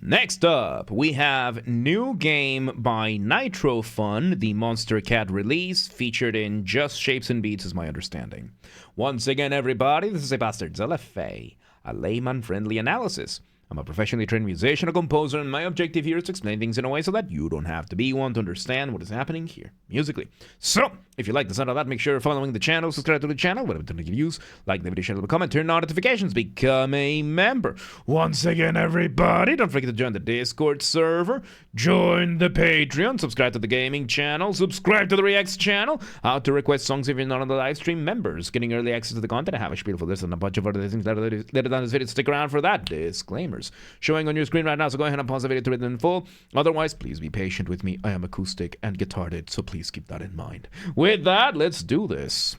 Next up, we have new game by Nitro Fun, the Monster Cat release, featured in Just Shapes and Beats is my understanding. Once again, everybody, this is a Basterd's LFA, a layman-friendly analysis. I'm a professionally trained musician, a composer, and my objective here is to explain things in a way so that you don't have to be one to understand what is happening here, musically. So, if you like the sound of that, make sure you're following the channel, subscribe to the channel, whatever you give views, like the video, share, comment, turn on notifications, become a member. Once again, everybody, don't forget to join the Discord server, join the Patreon, subscribe to the gaming channel, subscribe to the Reacts channel, how to request songs if you're not on the live stream, members, getting early access to the content, I have a spiel for this and a bunch of other things later down this video. Stick around for that. Disclaimers showing on your screen right now, so go ahead and pause the video to read it in full. Otherwise, please be patient with me. I am acoustic and guitarded, so please keep that in mind. With that, let's do this.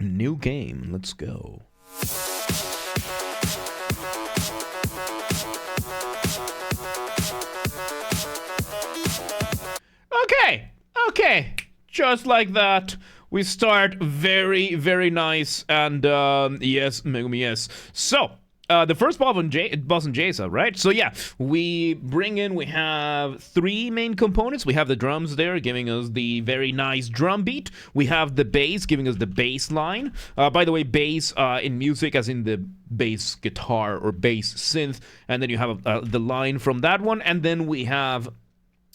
New game, let's go. Okay, just like that. We start very, very nice, and yes, Megumi, yes. So, the first boss on JSAB, right? So yeah, we have three main components. We have the drums there, giving us the very nice drum beat. We have the bass, giving us the bass line. By the way, bass in music, as in the bass guitar or bass synth. And then you have the line from that one. And then we have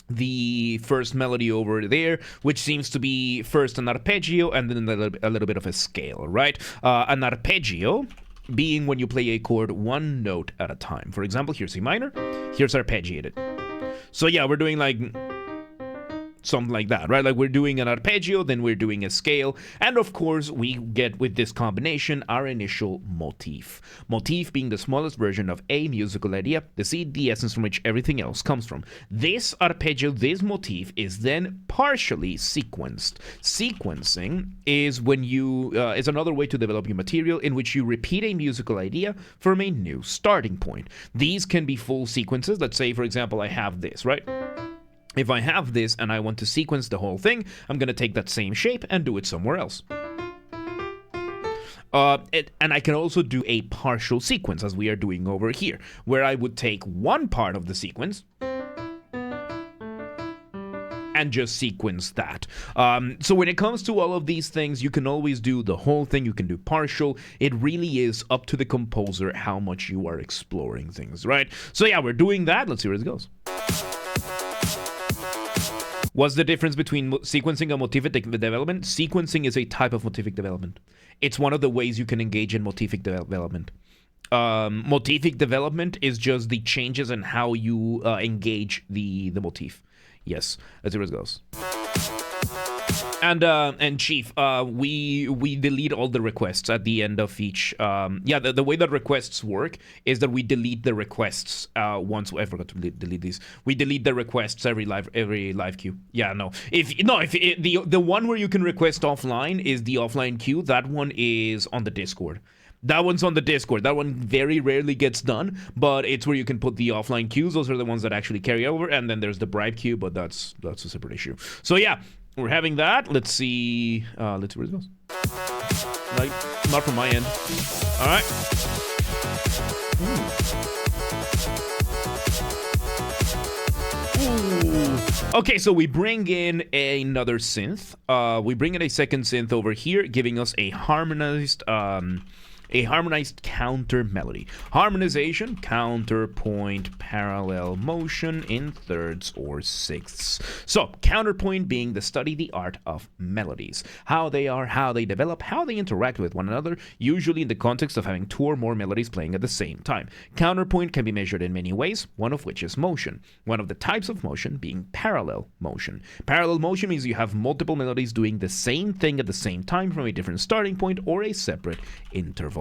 the first melody over there, which seems to be first an arpeggio and then a little bit of a scale, right? An arpeggio being when you play a chord one note at a time. For example, here's C minor, here's arpeggiated. So yeah, we're doing like something like that, right? Like we're doing an arpeggio, then we're doing a scale, and of course we get with this combination our initial motif. Motif being the smallest version of a musical idea, the seed, the essence from which everything else comes from. This arpeggio, this motif, is then partially sequenced. Sequencing is when you is another way to develop your material in which you repeat a musical idea from a new starting point. These can be full sequences. Let's say, for example, I have this, right? If I have this and I want to sequence the whole thing, I'm going to take that same shape and do it somewhere else. And I can also do a partial sequence, as we are doing over here, where I would take one part of the sequence and just sequence that. So when it comes to all of these things, you can always do the whole thing, you can do partial. It really is up to the composer how much you are exploring things, right? So yeah, we're doing that. Let's see where it goes. What's the difference between sequencing and motific development? Sequencing is a type of motific development. It's one of the ways you can engage in motific development. Motific development is just the changes in how you engage the motif. Yes, let's see where it goes. And Chief, we delete all the requests at the end of each. The way that requests work is that we delete the requests once. I forgot to delete these. We delete the requests every live queue. Yeah, no. If the one where you can request offline is the offline queue. That one is on the Discord. That one's on the Discord. That one very rarely gets done, but it's where you can put the offline queues. Those are the ones that actually carry over, and then there's the bribe queue, but that's a separate issue. So yeah. We're having that. Let's see where it goes. Like, not from my end. All right. Ooh. Okay, so we bring in another synth. We bring in a second synth over here, giving us a harmonized counter melody. Harmonization, counterpoint, parallel motion in thirds or sixths. So, counterpoint being the study, the art of melodies. How they are, how they develop, how they interact with one another, usually in the context of having two or more melodies playing at the same time. Counterpoint can be measured in many ways, one of which is motion. One of the types of motion being parallel motion. Parallel motion means you have multiple melodies doing the same thing at the same time from a different starting point or a separate interval.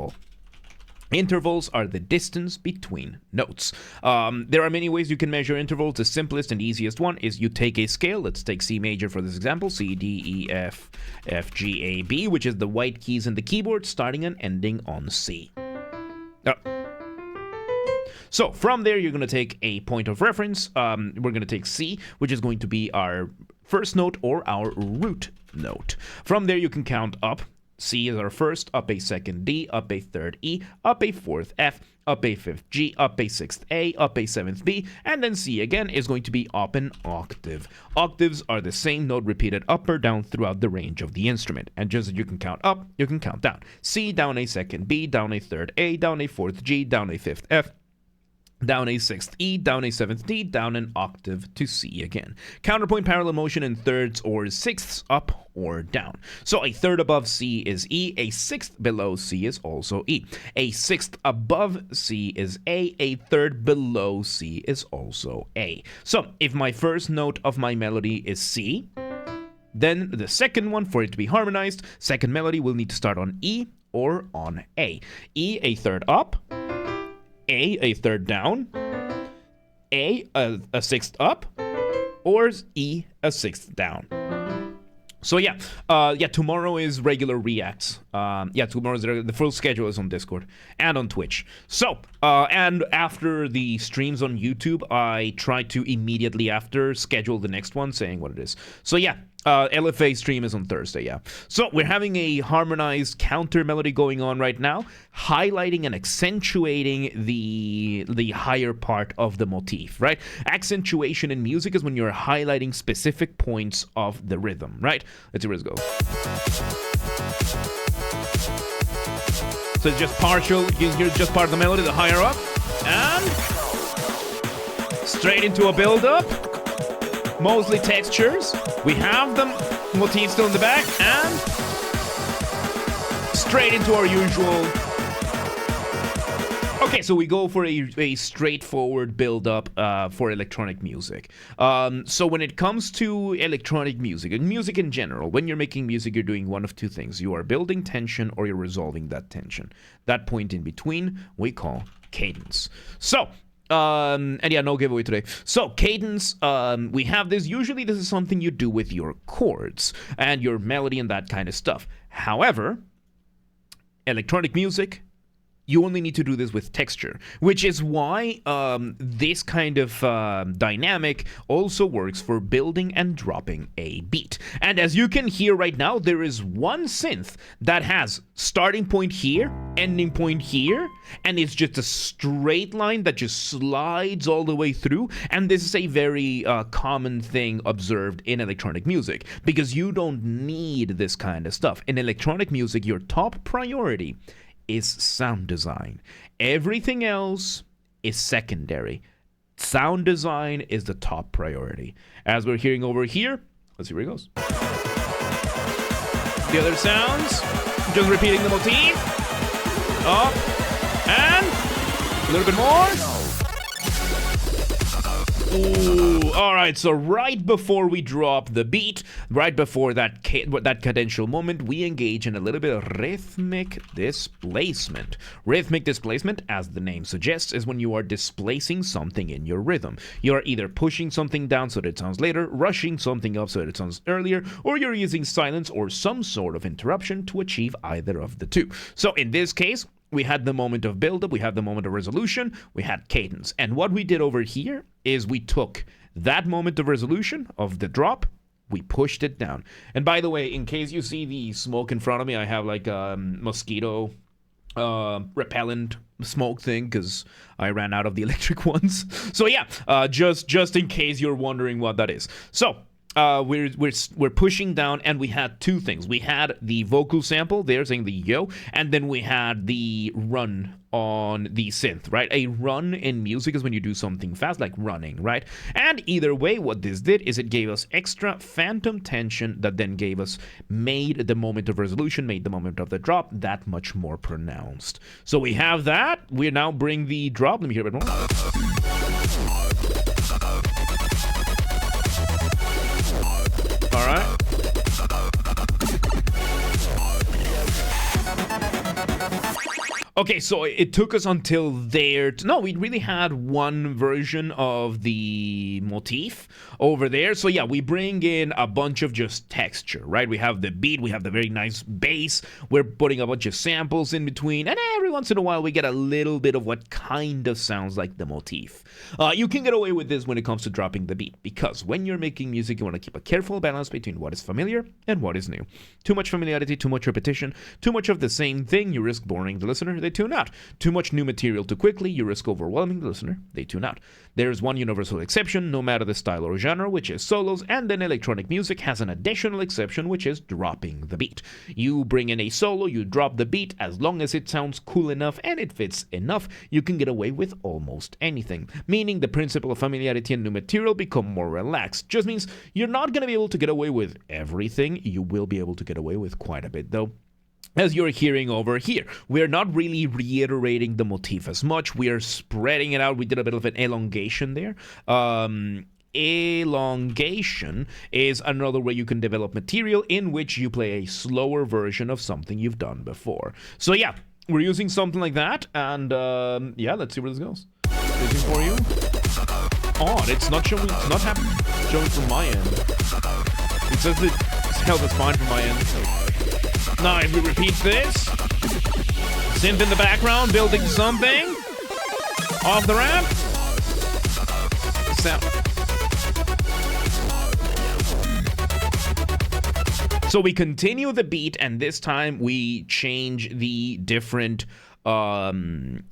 Intervals are the distance between notes. There are many ways you can measure intervals. The simplest and easiest one is you take a scale. Let's take C major for this example. C, D, E, F, F, G, A, B, which is the white keys in the keyboard, starting and ending on C. So from there, you're going to take a point of reference. We're going to take C, which is going to be our first note or our root note. From there, you can count up. C is our first, up a second D, up a third E, up a fourth F, up a 5th G, up a 6th A, up a 7th B, and then C again is going to be up an octave. Octaves are the same note repeated up or down throughout the range of the instrument. And just as you can count up, you can count down. C, down a 2nd B, down a 3rd A, down a 4th G, down a 5th F, down a 6th E, down a 7th D, down an octave to C again. Counterpoint parallel motion in thirds or sixths, up or down. So a third above C is E, a sixth below C is also E. A sixth above C is a third below C is also A. So if my first note of my melody is C, then the second one, for it to be harmonized, second melody will need to start on E or on A. E, a third up, a third down, a sixth up, or E, a sixth down. So tomorrow is regular reacts. Tomorrow's the full schedule is on Discord and on Twitch. So, and after the streams on YouTube, I try to immediately after schedule the next one, saying what it is. So LFA stream is on Thursday, yeah. So we're having a harmonized counter melody going on right now, highlighting and accentuating the higher part of the motif, right? Accentuation in music is when you're highlighting specific points of the rhythm, right? Let's see where this goes. So it's just partial, you're just part of the melody, the higher up, and straight into a build-up. Mostly textures. We have the motif still in the back, and straight into our usual. Okay, so we go for a straightforward build-up for electronic music. So when it comes to electronic music, and music in general, when you're making music, you're doing one of two things. You are building tension or you're resolving that tension. That point in between, we call cadence. So, no giveaway today. So cadence, we have this. Usually this is something you do with your chords and your melody and that kind of stuff. However, electronic music, you only need to do this with texture, which is why this kind of dynamic also works for building and dropping a beat. And as you can hear right now, there is one synth that has starting point here, ending point here, and it's just a straight line that just slides all the way through. And this is a very common thing observed in electronic music, because you don't need this kind of stuff. In electronic music, your top priority is sound design. Everything else is secondary. Sound design is the top priority. As we're hearing over here, let's see where it goes. The other sounds, just repeating the motif. Up, and a little bit more. Ooh, all right, so right before we drop the beat, right before that cadential moment, we engage in a little bit of rhythmic displacement. Rhythmic displacement, as the name suggests, is when you are displacing something in your rhythm. You are either pushing something down so that it sounds later, rushing something up so that it sounds earlier, or you're using silence or some sort of interruption to achieve either of the two. So in this case, we had the moment of buildup, we had the moment of resolution, we had cadence. And what we did over here is we took that moment of resolution of the drop, we pushed it down. And by the way, in case you see the smoke in front of me, I have like a mosquito repellent smoke thing because I ran out of the electric ones. So just in case you're wondering what that is. So we're pushing down, and we had two things. We had the vocal sample there saying the yo, and then we had the run on the synth, right? A run in music is when you do something fast, like running, right? And either way, what this did is it gave us extra phantom tension that then made the moment of resolution, made the moment of the drop that much more pronounced. So we have that. We now bring the drop. Let me hear a bit more. All right. Okay, so it took us until there. No, we really had one version of the motif over there. So yeah, we bring in a bunch of just texture, right? We have the beat, we have the very nice bass. We're putting a bunch of samples in between, and every once in a while we get a little bit of what kind of sounds like the motif. You can get away with this when it comes to dropping the beat, because when you're making music, you want to keep a careful balance between what is familiar and what is new. Too much familiarity, too much repetition, too much of the same thing, you risk boring the listener. they tune out. Too much new material too quickly, you risk overwhelming the listener, they tune out. There is one universal exception, no matter the style or genre, which is solos, and then electronic music has an additional exception, which is dropping the beat. You bring in a solo, you drop the beat, as long as it sounds cool enough and it fits enough, you can get away with almost anything. Meaning the principle of familiarity and new material become more relaxed. Just means you're not going to be able to get away with everything, you will be able to get away with quite a bit though. As you're hearing over here, we're not really reiterating the motif as much. We are spreading it out. We did a bit of an elongation there. Elongation is another way you can develop material in which you play a slower version of something you've done before. So yeah, we're using something like that. And yeah, let's see where this goes. Looking for you. Odd, it's not showing. It's not showing from my end. It says that it's held as fine from my end. Now, if we repeat this, synth in the background, building something off the ramp. Sound. So we continue the beat, and this time we change the different.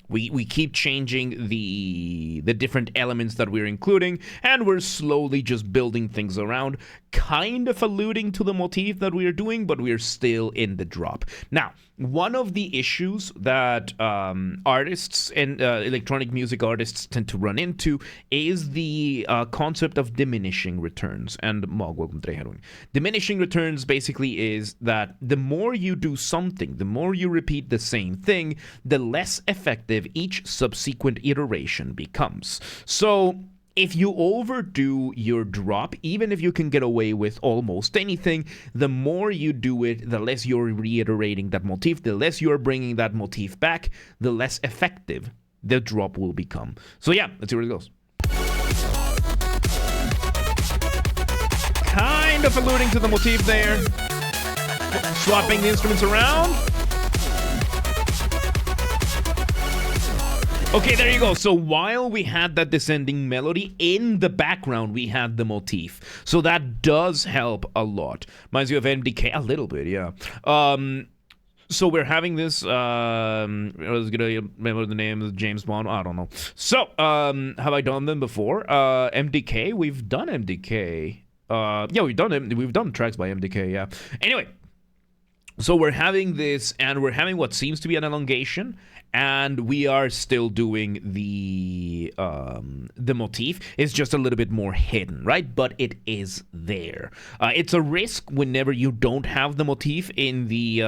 We keep changing the different elements that we're including, and we're slowly just building things around, kind of alluding to the motif that we are doing, but we're still in the drop. Now, one of the issues that artists and electronic music artists tend to run into is the concept of diminishing returns. And welcome to Heroin. Diminishing returns basically is that the more you do something, the more you repeat the same thing, the less effective each subsequent iteration becomes. So if you overdo your drop, even if you can get away with almost anything, the more you do it, the less you're reiterating that motif, the less you're bringing that motif back, the less effective the drop will become. So yeah, let's see where it goes. Kind of alluding to the motif there. Swapping the instruments around. Okay, there you go. So while we had that descending melody, in the background we had the motif. So that does help a lot. Reminds you of MDK a little bit, yeah. So we're having this, I was gonna remember the name of James Bond, I don't know. So, have I done them before? MDK, we've done MDK. Yeah, we've done tracks by MDK, yeah. Anyway, so we're having this, and we're having what seems to be an elongation, and we are still doing the motif. It's just a little bit more hidden, right? But it is there. It's a risk whenever you don't have the motif in the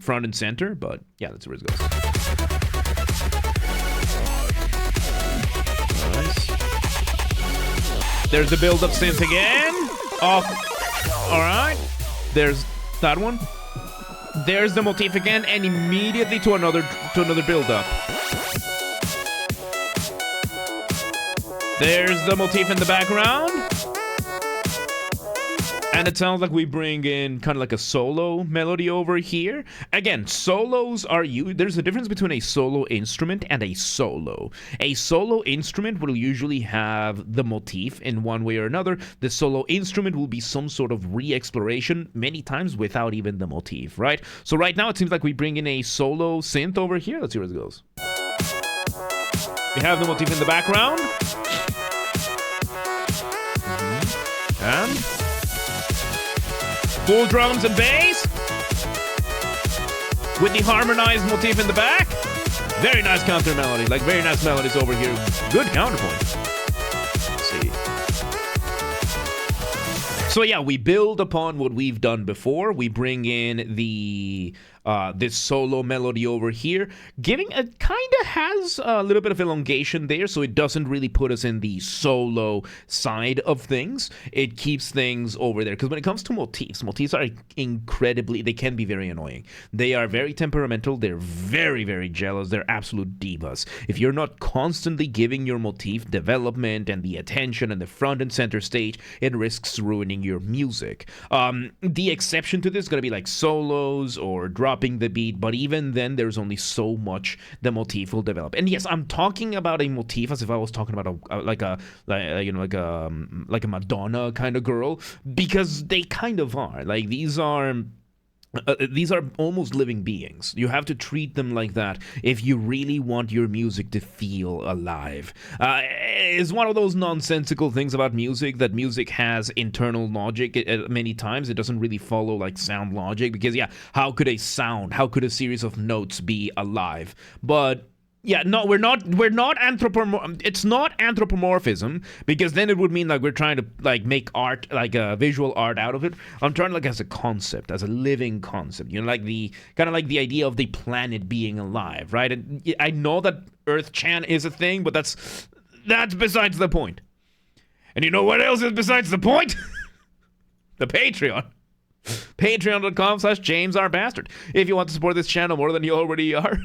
front and center, but yeah, that's where it goes. Nice. There's the build-up synth again. Oh, all right. There's that one. There's the motif again, and immediately to another build-up. There's the motif in the background. And it sounds like we bring in kind of like a solo melody over here. Again, solos are there's a difference between a solo instrument and a solo. A solo instrument will usually have the motif in one way or another. The solo instrument will be some sort of re-exploration, many times without even the motif, right? So right now it seems like we bring in a solo synth over here. Let's see where it goes. We have the motif in the background. And full drums and bass with the harmonized motif in the back. Very nice counter melody, like very nice melodies over here. Good counterpoint. Let's see. So yeah, we build upon what we've done before. We bring in the this solo melody over here, giving a kind of has a little bit of elongation there, so it doesn't really put us in the solo side of things. It keeps things over there, because when it comes to motifs are incredibly, they can be very annoying. They are very temperamental, they're very, very jealous, they're absolute divas. If you're not constantly giving your motif development and the attention and the front and center stage, it risks ruining your music. The exception to this is going to be like solos or dropping the beat, but even then there's only so much the motif will develop. And yes, I'm talking about a motif as if I was talking about a Madonna kind of girl, because they kind of are. Like, these are these are almost living beings. You have to treat them like that if you really want your music to feel alive. It's one of those nonsensical things about music, that music has internal logic. Many times it doesn't really follow like sound logic, because how could a series of notes be alive? But no, it's not anthropomorphism, because then it would mean like we're trying to like make art, like a visual art out of it. I'm trying like as a concept, as a living concept, like the kind of like the idea of the planet being alive, right? And I know that Earth-chan is a thing, but that's besides the point. And you know what else is besides the point? The Patreon. Patreon.com/JamesRBasterd. If you want to support this channel more than you already are,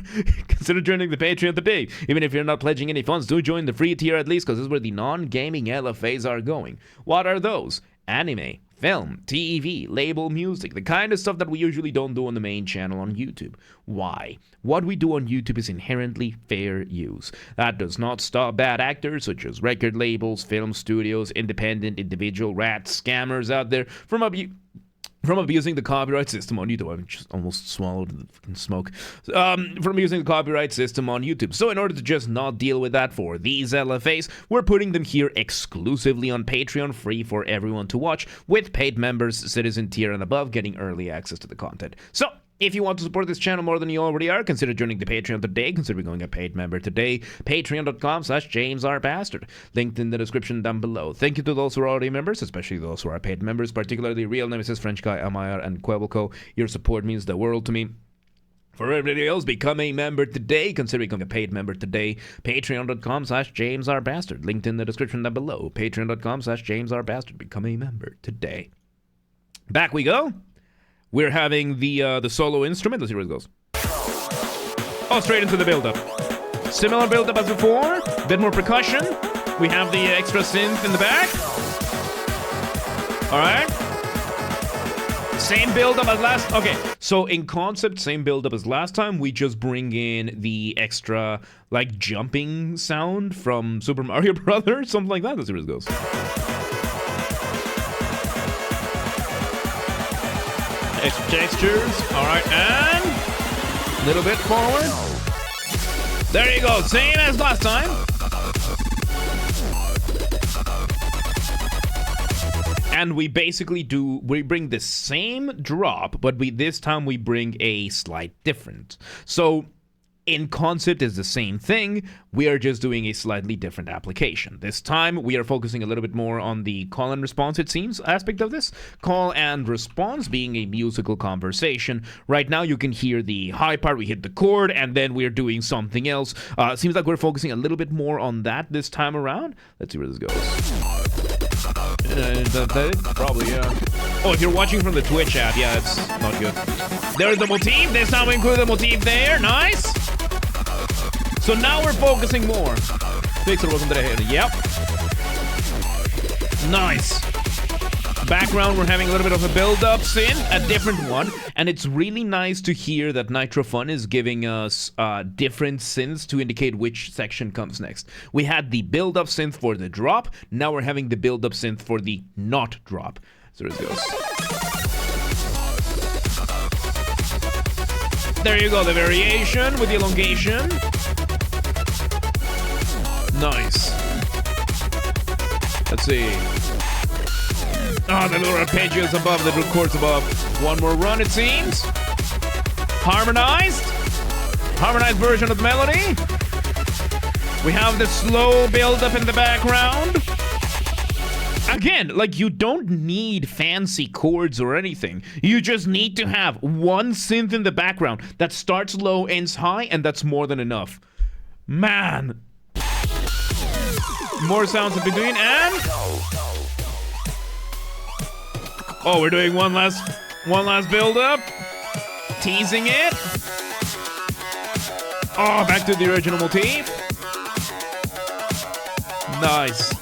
consider joining the Patreon today. Even if you're not pledging any funds, do join the free tier at least, because this is where the non-gaming LFAs are going. What are those? Anime, film, TV, label music, the kind of stuff that we usually don't do on the main channel on YouTube. Why? What we do on YouTube is inherently fair use. That does not stop bad actors such as record labels, film studios, independent individual rats, scammers out there from abusing the copyright system on YouTube. I just almost swallowed the fucking smoke. From using the copyright system on YouTube. So in order to just not deal with that for these LFAs, we're putting them here exclusively on Patreon, free for everyone to watch, with paid members, citizen tier and above, getting early access to the content. So if you want to support this channel more than you already are, consider joining the Patreon today. Consider becoming a paid member today. Patreon.com/JamesRBasterd. Linked in the description down below. Thank you to those who are already members, especially those who are paid members, particularly Real Nemesis, French Guy, Amayar, and Quebelco. Your support means the world to me. For everybody else, become a member today. Consider becoming a paid member today. Patreon.com/JamesRBasterd. Linked in the description down below. Patreon.com/JamesRBasterd. Become a member today. Back we go. We're having the solo instrument. Let's see where it goes. Oh, straight into the build-up. Similar build-up as before. Bit more percussion. We have the extra synth in the back. All right. Same build-up as last. Okay, so in concept, same build-up as last time. We just bring in the extra, like, jumping sound from Super Mario Brothers, something like that. Let's see where it goes. Extra textures. All right, and a little bit forward. There you go. Same as last time. And we basically bring the same drop, but this time we bring a slight difference. So in concept is the same thing, we are just doing a slightly different application. This time we are focusing a little bit more on the call and response, it seems, aspect of this. Call and response being a musical conversation. Right now you can hear the high part, we hit the chord, and then we're doing something else. Seems like we're focusing a little bit more on that this time around. Let's see where this goes. Probably, yeah. Oh, if you're watching from the Twitch app, yeah, it's not good. There's the motif. This time we include the motif there. Nice. So now we're focusing more. Fixer, welcome to the head. Yep. Nice. Background, we're having a little bit of a build-up synth, a different one, and it's really nice to hear that Nitro Fun is giving us different synths to indicate which section comes next. We had the build-up synth for the drop, now we're having the build-up synth for the not drop. So there it goes. There you go, the variation with the elongation. Nice. Let's see. Oh, the little arpeggios above, the little chords above. One more run, it seems. Harmonized. Harmonized version of the melody. We have the slow build-up in the background. Again, like, you don't need fancy chords or anything. You just need to have one synth in the background that starts low, ends high, and that's more than enough. Man. More sounds in between, and... oh, we're doing one last build-up. Teasing it. Oh, back to the original motif. Nice.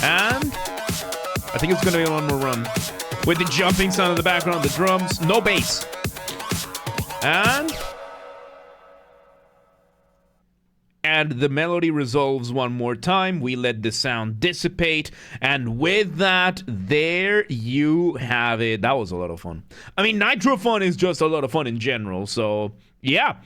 And I think it's gonna be one more run. With the jumping sound in the background, the drums, no bass. and the melody resolves one more time. We let the sound dissipate, and with that, there you have it. That was a lot of fun. I mean, Nitro fun is just a lot of fun in general, so yeah.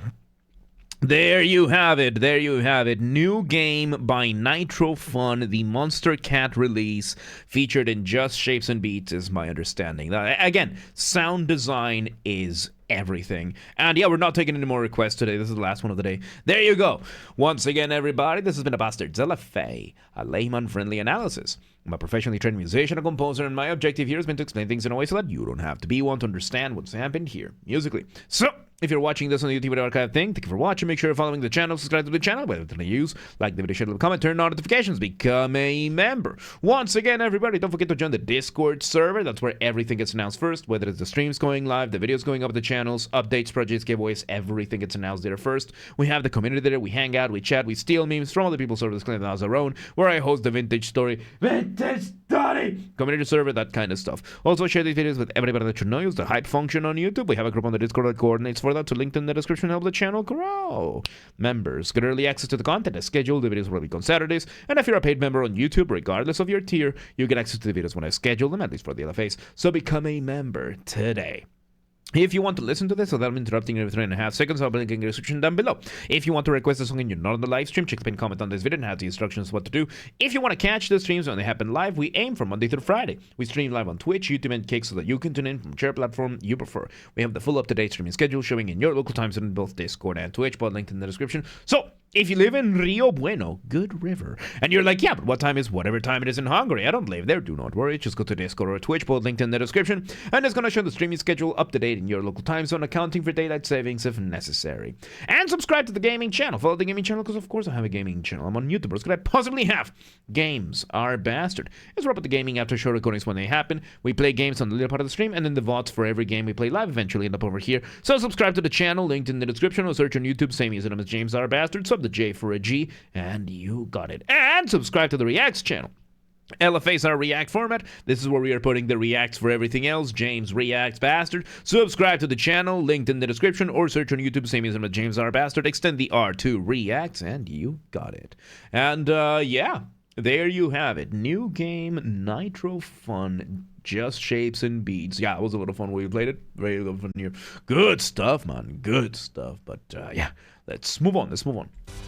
There you have it. There you have it. New game by Nitro Fun, the Monster Cat release, featured in Just Shapes and Beats, is my understanding. Again, sound design is everything. And yeah, we're not taking any more requests today. This is the last one of the day. There you go. Once again, everybody, this has been a Basterd LFA, a layman-friendly analysis. I'm a professionally trained musician and composer, and my objective here has been to explain things in a way so that you don't have to be one to understand what's happened here musically. So, if you're watching this on the YouTube video archive thing, thank you for watching. Make sure you're following the channel, subscribe to the channel, whatever you use, like the video, share, leave a comment, turn on notifications, become a member. Once again, everybody, don't forget to join the Discord server. That's where everything gets announced first, whether it's the streams going live, the videos going up the channels, updates, projects, giveaways, everything gets announced there first. We have the community there, we hang out, we chat, we steal memes from other people's servers, claim them as our own, where I host the Vintage Story community server, that kind of stuff. Also, share these videos with everybody that you know. Use the hype function on YouTube. We have a group on the Discord that coordinates for that, so linked in the description to help the channel grow. Members get early access to the content as scheduled. The videos will be on Saturdays, and if you're a paid member on YouTube, regardless of your tier, you get access to the videos when I schedule them, at least for the LFAs. So become a member today. If you want to listen to this without interrupting every 3.5 seconds, I'll be linking in the description down below. If you want to request a song and you're not on the live stream, check the pinned comment on this video and have the instructions what to do. If you want to catch the streams when they happen live, we aim for Monday through Friday. We stream live on Twitch, YouTube, and Kick so that you can tune in from whichever platform you prefer. We have the full up-to-date streaming schedule showing in your local time zone in both Discord and Twitch, both linked in the description. So, if you live in Rio Bueno, good river, and you're like, yeah, but what time is whatever time it is in Hungary? I don't live there. Do not worry. Just go to Discord or Twitch, both linked in the description, and it's going to show the streaming schedule up to date in your local time zone, accounting for daylight savings if necessary. And subscribe to the gaming channel. Follow the gaming channel because, of course, I have a gaming channel. I'm on YouTube. What could I possibly have? Games are Bastard. Let's wrap up the gaming after show recordings when they happen. We play games on the little part of the stream, and then the VODs for every game we play live eventually end up over here. So subscribe to the channel, linked in the description, or search on YouTube, same username as James R. Bastard, sub the J for a G, and you got it. And subscribe to the Reacts channel. LFA's our React format. This is where we are putting the reacts for everything else. James Reacts Bastard. Subscribe to the channel, linked in the description, or search on YouTube, same as James R. Bastard. Extend the R to Reacts, and you got it. And yeah, there you have it. New game, Nitro Fun, Just Shapes and Beats. Yeah, it was a little fun when we played it. Very little fun here. Good stuff, man. Good stuff. But yeah, let's move on.